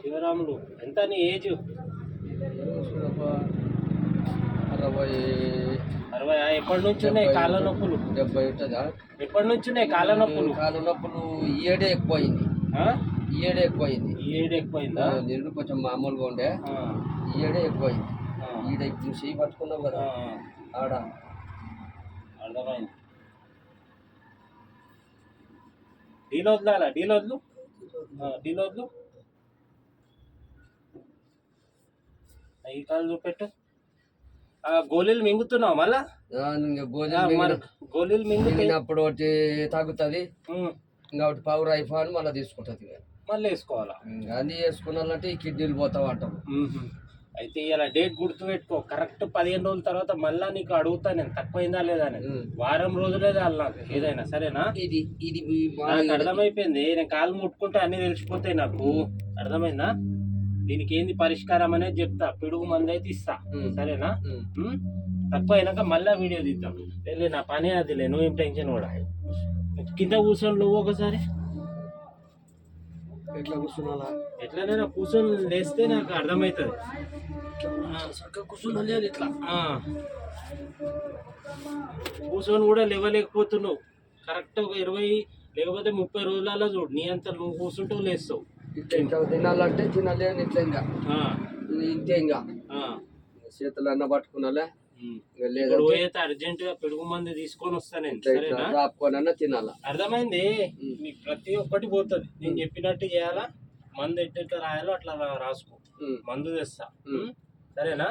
శివరాములు ఎంత నీ ఏజ్? 60. ఎప్పటి నుంచి ఉన్నాయి కాళ్ళ నొప్పులు? 70 ఉంటుందా? ఎప్పటి నుంచి ఉన్నాయి కాళ్ళ నొప్పులు? కాళ్ళ నొప్పులు ఈ ఏడే ఎక్కువైంది. ఈ ఏడే ఎక్కువైంది. ఈ ఏడు ఎక్కువైందా? నిరుడు కొంచెం మామూలుగా ఉండే, ఈ ఏడే ఎక్కువైంది. ఈడ ఇప్పుడు చేయి పట్టుకున్నావు కదా ఆడ. అర్థమైంది. డీలో వదలాలా? డీలో వద్దు, డీలో వద్దు. ఈ కాలు చూపెట్టు. గోళీలు మింగుతున్నావు మళ్ళా? గోళీలు మింగినప్పుడు ఒకటి తాగుతుంది, ఇంకా ఒకటి పవర్ ఐఫాన్ మళ్ళీ తీసుకుంటుంది. మళ్ళీ వేసుకోవాలా? అన్నీ వేసుకున్నాలంటే ఈ కిడ్నీలు పోతావు అంటాం. అయితే ఇలా డేట్ గుర్తు పెట్టుకో. కరెక్ట్ 15 రోజుల తర్వాత మళ్ళా నీకు అడుగుతా నేను తక్కువైందా లేదా అని. వారం రోజులే చాలు నాకు ఏదైనా, సరేనా? ఇది ఇది నాకు అర్థమైపోయింది. నేను కాలు ముట్టుకుంటే అన్ని తెలిసిపోతాయి నాకు. అర్థమైందా? దీనికి ఏంది పరిష్కారం అనేది చెప్తా. పిడుగు మంది అయితే ఇస్తా, సరేనా? తక్కువ అయినాక మళ్ళా వీడియో తీద్దాం. వెళ్ళి నా పని అదిలే, నువ్వేం టెన్షన్ కూడా. కింద కూర్చొని నువ్వు ఒకసారి ఎట్లా కూర్చున్నా? ఎట్లనైనా కూర్చొని లేస్తే నాకు అర్థమవుతుంది. కూర్చున్నా ఇట్లా కూర్చొని కూడా లేవలేకపోతున్నావు. కరెక్ట్ ఒక 20 లేకపోతే 30 రోజులలో చూడు నీ అంతా నువ్వు కూర్చుంటావు, లేస్తావు. ఇట్లా తినాలంటే తినలేని ఇట్లా ఇంకా ఇంతే. ఇంకా చేతులు అన్న పట్టుకున్నాలే, పోయితే అర్జెంట్ గా పెరుగు మంది తీసుకొని వస్తా నేను, సరేనా? రాపుకోనన్నా తినాలా. అర్థమైంది? నీకు ప్రతి ఒక్కటి పోతుంది. నేను చెప్పినట్టు చేయాలా. మందు ఎట్లా రాయాలో అట్లా రాసుకో. మందు తెస్తా, సరేనా?